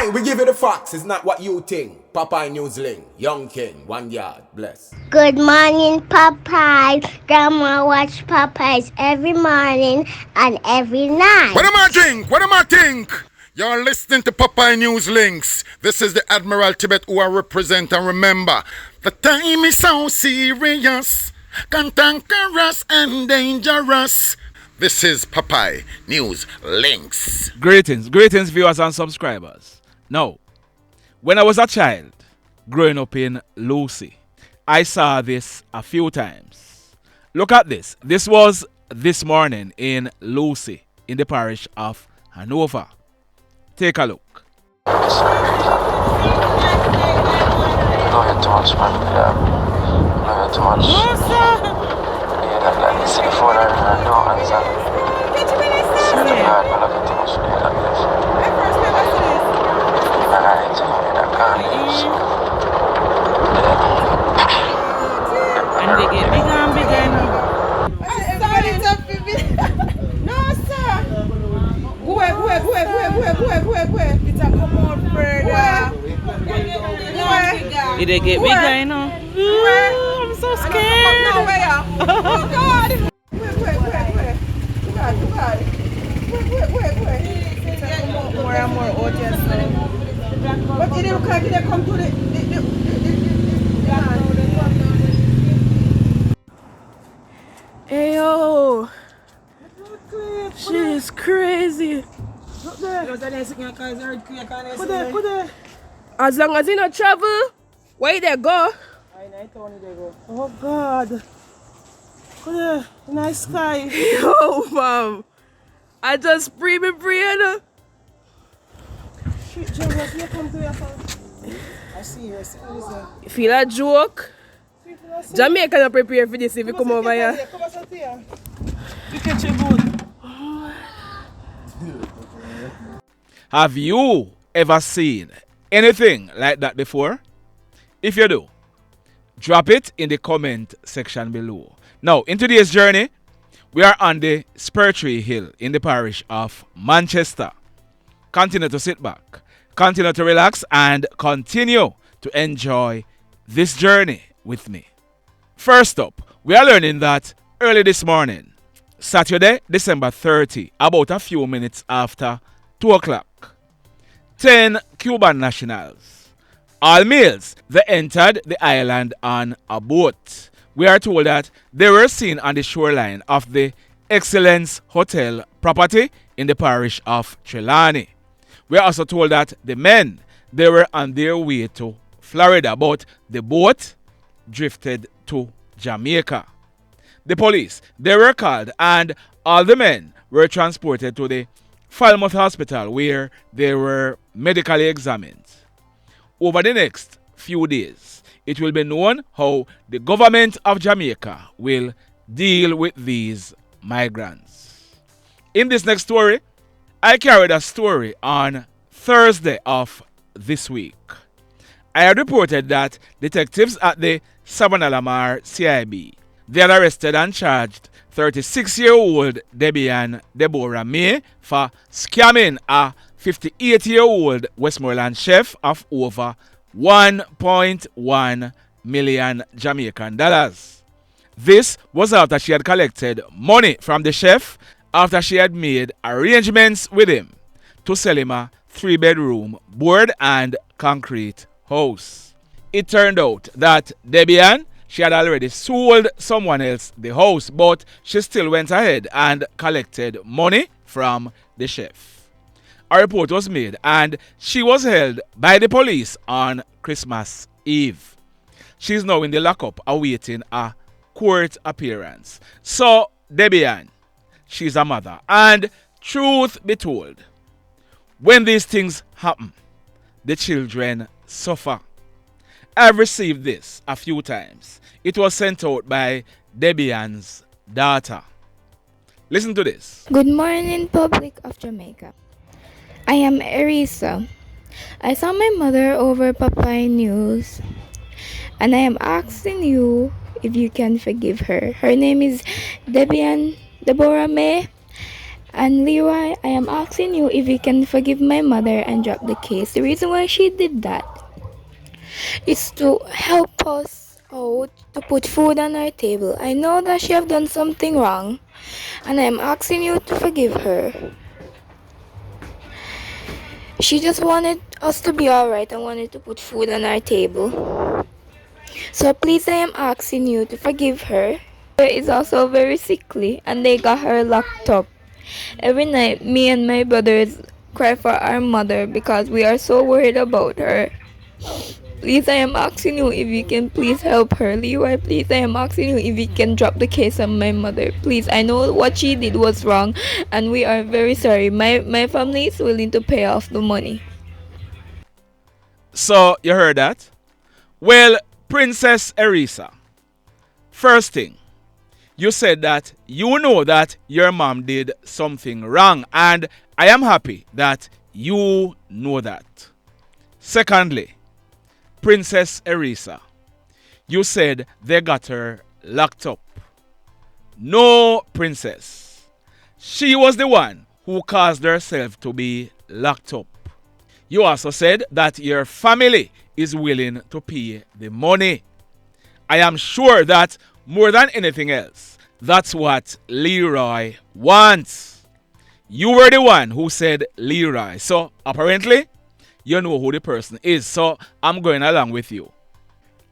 Aye, we give you the facts. It's not what you think. Popeye Newsling, Young King, 1 yard, bless. Good morning, Popeye. Grandma watch Popeyes every morning and every night. What am I drink? What am I think? You're listening to Popeye News Links. This is the Admiral Tibet who I represent, and remember, the time is so serious, cantankerous and dangerous. This is Popeye News Links. Greetings, viewers and subscribers. Now, when I was a child, growing up in Lucy, I saw this a few times. Look at this. This was this morning in Lucy, in the parish of Hanover. Take a look. Don't get too much, man. Don't get too much. Yeah, like you see the phone and don't answer. See the yard, but don't get too much. Yeah, like this. And I need to know that can't use. And they get bigger and bigger now. No, sir. Go. It's a come on further. They get bigger, you know. I'm so scared. Oh, God. Wait. More and more audience now. But they don't come to the hey, yo. She is crazy. As long as you not travel, where they go? Oh God. Nice sky. Yo, fam. I just breathe. I see her. You feel a joke? Jamaica not prepare for this if you come over here. You catch a good. Have you ever seen anything like that before? If you do, drop it in the comment section below. Now, in today's journey, we are on the Spurtree Hill in the parish of Manchester. Continue to sit back, continue to relax, and continue to enjoy this journey with me. First up, we are learning that early this morning, Saturday, December 30, about a few minutes after 2 o'clock, 10 Cuban nationals, all males, they entered the island on a boat. We are told that they were seen on the shoreline of the Excellence Hotel property in the parish of Trelawney. We are also told that the men, they were on their way to Florida, but the boat drifted to Jamaica. The police, they were called, and all the men were transported to the Falmouth Hospital where they were medically examined. Over the next few days, it will be known how the government of Jamaica will deal with these migrants. In this next story, I carried a story on Thursday of this week. I had reported that detectives at the Savannah Lamar CIB, they had arrested and charged 36-year-old Deborah Maye for scamming a 58-year-old Westmoreland chef of over 1.1 million Jamaican dollars. This was after she had collected money from the chef after she had made arrangements with him to sell him a 3-bedroom board and concrete house. It turned out that Debbie, she had already sold someone else the house, but she still went ahead and collected money from the chef. A report was made and she was held by the police on Christmas Eve. She is now in the lockup awaiting a court appearance. So, Debbie, she's a mother. And truth be told, when these things happen, the children suffer. I've received this a few times. It was sent out by Debian's daughter. Listen to this. Good morning, public of Jamaica. I am Erisa. I saw my mother over Popeye News, and I am asking you if you can forgive her. Her name is Deborah Maye, And Leroy, I am asking you if you can forgive my mother and drop the case. The reason why she did that is to help us out to put food on our table. I know that she have done something wrong, and I am asking you to forgive her. She just wanted us to be alright and wanted to put food on our table. So please, I am asking you to forgive her. Her is also very sickly, and they got her locked up. Every night, me and my brothers cry for our mother because we are so worried about her. Please, I am asking you if you can please help her. Leroy, please, I am asking you if you can drop the case on my mother. Please, I know what she did was wrong, and we are very sorry. My family is willing to pay off the money. So, you heard that? Well, Princess Erisa, first thing, you said that you know that your mom did something wrong, and I am happy that you know that. Secondly, Princess Erisa, you said they got her locked up. No, Princess. She was the one who caused herself to be locked up. You also said that your family is willing to pay the money. I am sure that more than anything else, that's what Leroy wants. You were the one who said Leroy. So apparently, you know who the person is. So I'm going along with you.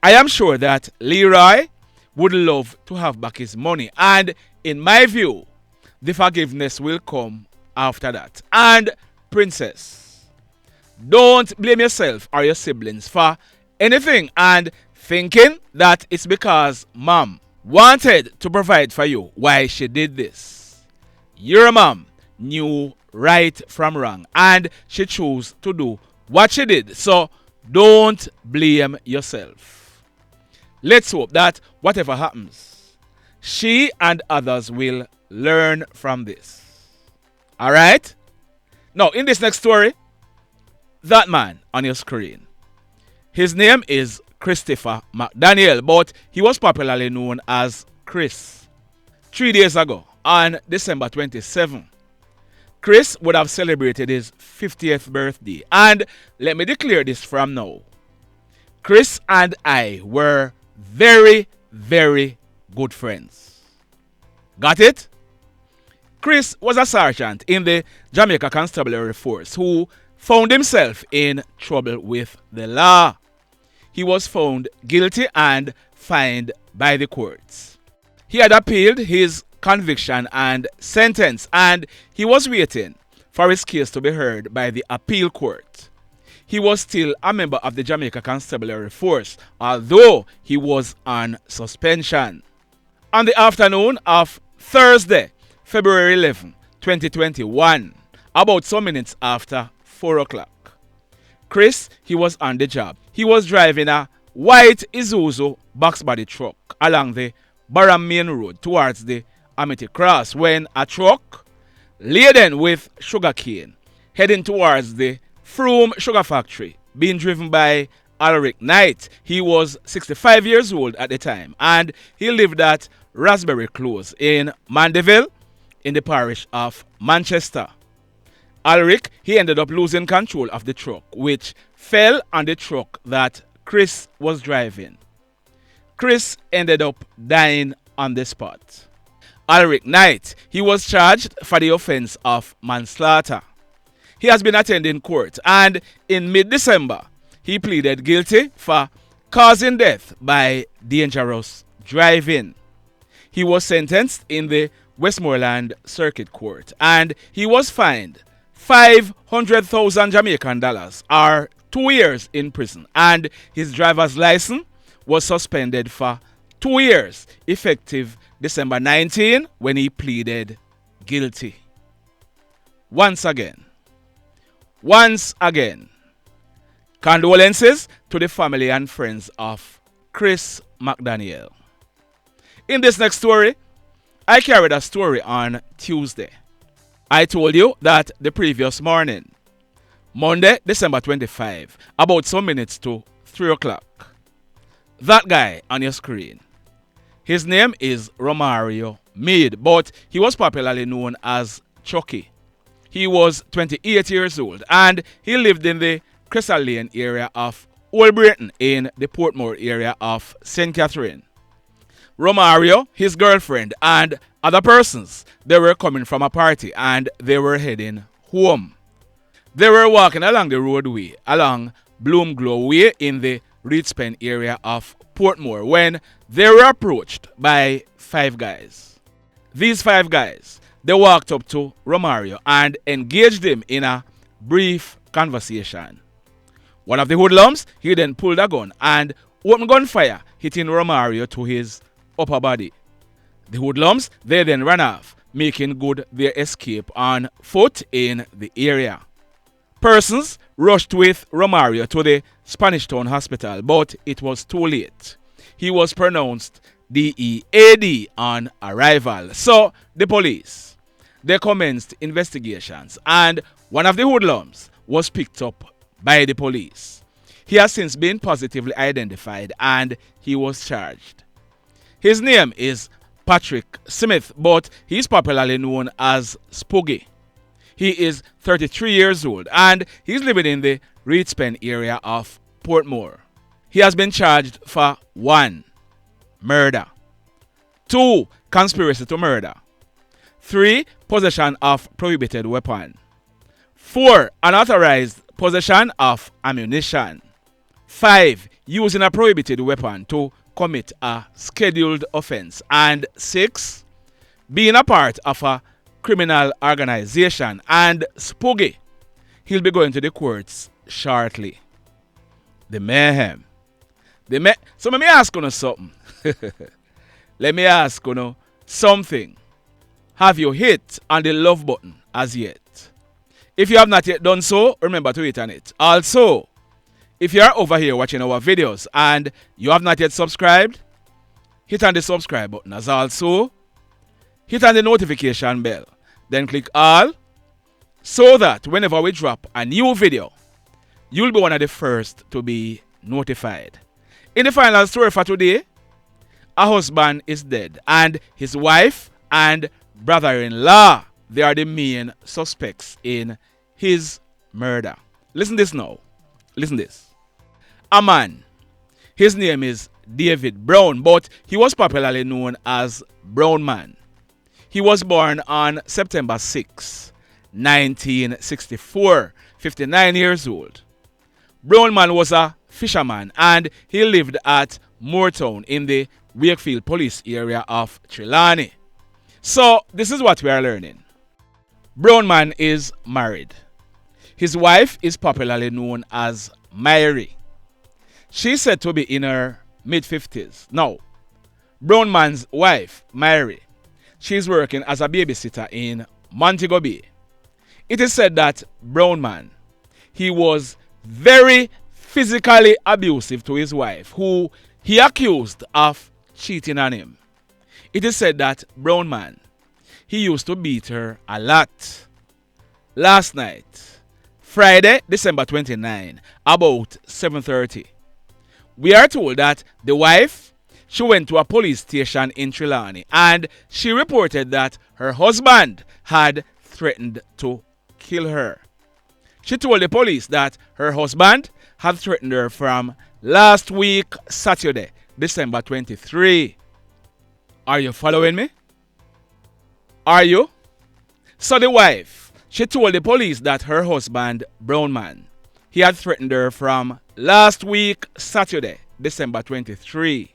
I am sure that Leroy would love to have back his money. And in my view, the forgiveness will come after that. And Princess, don't blame yourself or your siblings for anything and thinking that it's because mom wanted to provide for you why she did this. Your mom knew right from wrong and she chose to do what she did. So don't blame yourself. Let's hope that whatever happens, she and others will learn from this. Alright? Now, in this next story, that man on your screen, his name is Christopher McDaniel, but he was popularly known as Chris. 3 days ago, on December 27, Chris would have celebrated his 50th birthday. And let me declare this from now. Chris and I were very, very good friends. Got it? Chris was a sergeant in the Jamaica Constabulary Force who found himself in trouble with the law. He was found guilty and fined by the courts. He had appealed his conviction and sentence, and he was waiting for his case to be heard by the appeal court. He was still a member of the Jamaica Constabulary Force, although he was on suspension. On the afternoon of Thursday, February 11, 2021, about some minutes after 4 o'clock, Chris, he was on the job. He was driving a white Isuzu box body truck along the Barham Main Road towards the Amity Cross when a truck laden with sugarcane heading towards the Froome Sugar Factory being driven by Alrick Knight. He was 65 years old at the time and he lived at Raspberry Close in Mandeville in the parish of Manchester. Alrick, he ended up losing control of the truck, which fell on the truck that Chris was driving. Chris ended up dying on the spot. Alrick Knight, he was charged for the offense of manslaughter. He has been attending court and in mid-December, he pleaded guilty for causing death by dangerous driving. He was sentenced in the Westmoreland Circuit Court and he was fined 500,000 Jamaican dollars or 2 years in prison, and his driver's license was suspended for 2 years effective December 19 when he pleaded guilty. Once again, condolences to the family and friends of Chris McDaniel. In this next story, I carried a story on Tuesday. I told you that the previous morning, Monday, December 25, about some minutes to 3 o'clock, that guy on your screen, his name is Romario Meade, but he was popularly known as Chucky. He was 28 years old and he lived in the Crystal Lane area of Old Brayton in the Portmore area of St. Catherine. Romario, his girlfriend, and other persons, they were coming from a party and they were heading home. They were walking along the roadway along Bloom Glow Way in the Reedspen area of Portmore when they were approached by 5 guys. These 5 guys, they walked up to Romario and engaged him in a brief conversation. One of the hoodlums, he then pulled a gun and opened gunfire, hitting Romario to his upper body. The hoodlums, they then ran off, making good their escape on foot in the area. Persons rushed with Romario to the Spanish Town Hospital, but it was too late. He was pronounced DEAD on arrival. So the police, they commenced investigations and one of the hoodlums was picked up by the police. He has since been positively identified and he was charged. His name is Patrick Smith, but he's popularly known as Spoogie. He is 33 years old and he's living in the Reedspen area of Portmore. He has been charged for 1. Murder, 2. Conspiracy to murder, 3. Possession of prohibited weapon, 4. Unauthorized possession of ammunition, 5. Using a prohibited weapon to commit a scheduled offense, and 6. Being a part of a criminal organization. And Spoogie, he'll be going to the courts shortly. The mayhem. So let me ask you something. Let me ask you something. Have you hit on the love button as yet? If you have not yet done so, remember to hit on it. Also, if you are over here watching our videos and you have not yet subscribed, hit on the subscribe button. As also, hit on the notification bell. Then click all so that whenever we drop a new video, you'll be one of the first to be notified. In the final story for today, a husband is dead and his wife and brother-in-law, they are the main suspects in his murder. Listen this now. Listen this. A man, his name is David Brown, but he was popularly known as Brown Man. He was born on September 6, 1964, 59 years old. Brown Man was a fisherman and he lived at Moortown in the Wakefield police area of Trelawney. So this is what we are learning. Brown Man is married. His wife is popularly known as Maye. She's said to be in her mid-50s. Now, Brown Man's wife, Maye, she's working as a babysitter in Montego Bay. It is said that Brown Man, he was very physically abusive to his wife, who he accused of cheating on him. It is said that Brown Man, he used to beat her a lot. Last night, Friday, December 29, about 7:30, we are told that the wife, she went to a police station in Trelawney and she reported that her husband had threatened to kill her. She told the police that her husband had threatened her from last week, Saturday, December 23. Are you following me? Are you? So the wife, she told the police that her husband, Brown Man, he had threatened her from last week, Saturday, December 23.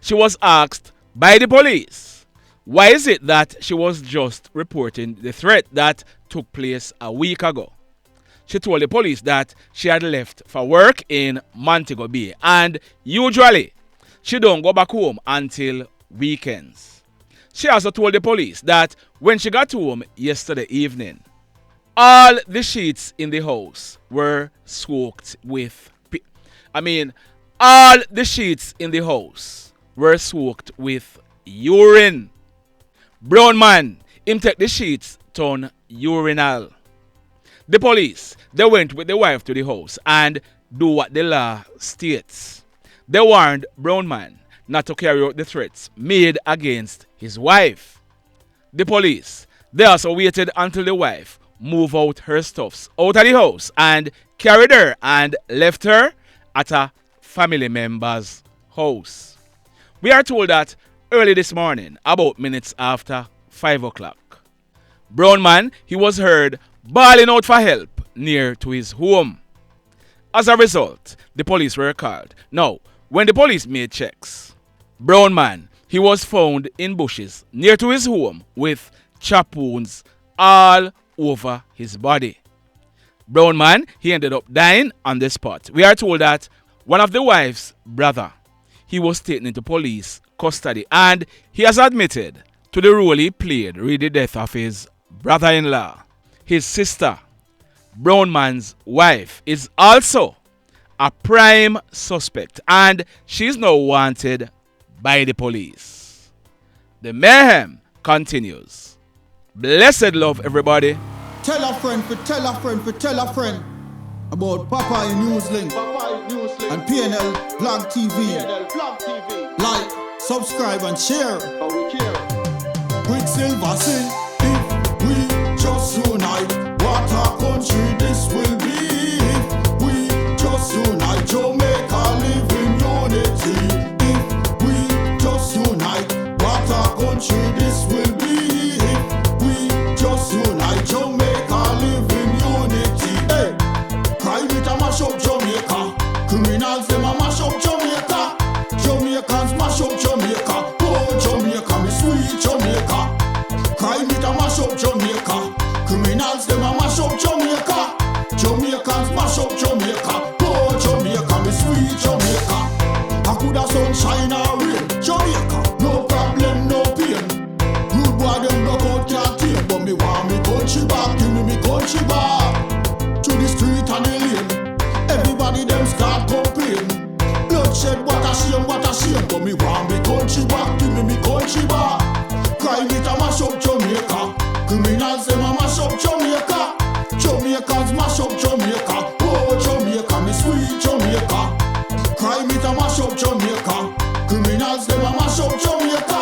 She was asked by the police, why is it that she was just reporting the threat that took place a week ago? She told the police that she had left for work in Montego Bay and usually she don't go back home until weekends. She also told the police that when she got home yesterday evening, all the sheets in the house were soaked with all the sheets in the house were soaked with urine. Brown Man, him take the sheets turn urinal. The police, they went with the wife to the house and do what the law states. They warned Brown Man not to carry out the threats made against his wife. The police, They also waited until the wife moved out her stuffs out of the house and carried her and left her at a family member's house. We are told that early this morning, about minutes after 5 o'clock, Brown man, he was heard bawling out for help near to his home. As a result, the police were called. Now, when the police made checks, Brown man, he was found in bushes near to his home with chop wounds all over his body. Brown man, he ended up dying on the spot. We are told that one of the wife's brother, he was taken into police custody and he has admitted to the role he played with the death of his brother-in-law. His sister, Brown man's wife, is also a prime suspect and she's now wanted by the police. The mayhem continues. Blessed love, everybody. Tell a friend for tell a friend for tell a friend about Popeye Newslink and PNL Blog TV. Like, subscribe and share. Quicksilver sing, if we just unite, what a country this will be. If we just unite, Jamaica live in unity. If we just unite, what a country this will be. If we just unite, Jamaica live in unity. Hey, crime it a mash up Jamaica. Criminals them a mash up Jamaica. Jamaicans mash up Jamaica. Oh Jamaica, me sweet Jamaica. Crime it a mash up Jamaica. Criminals them a mash up Jamaica. Jamaicans mash up Jamaica. Oh Jamaica, me sweet Jamaica. I coulda sunshine or rain. Jamaica, no problem, no pain. Rude boy them knock out can't tame, but me want me country back. Give me country back. To the street and the lane. Everybody them start complain. Bloodshed, what a shame, but me want me country back. Give me country back. Crime it a mash up Jamaica. Criminals them a mash up Jamaica. Jamaicans mash up Jamaica. Oh Jamaica, me sweet Jamaica. Crime it a mash up Jamaica. Criminals them a mash up Jamaica.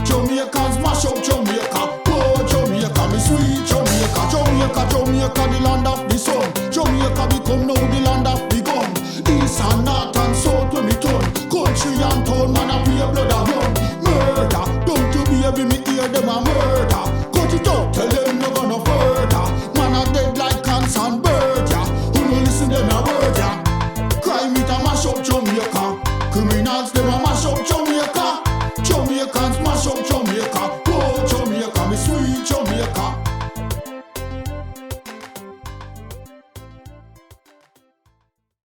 Jamaicans mash up Jamaica. Oh Jamaica, me sweet Jamaica. Jamaica, Jamaica, the land of the sun. Jamaica become now the land of the gun. East and north and south when me turn. Country and town man a pay blood a run. Murder, don't you baby me hear them a murder.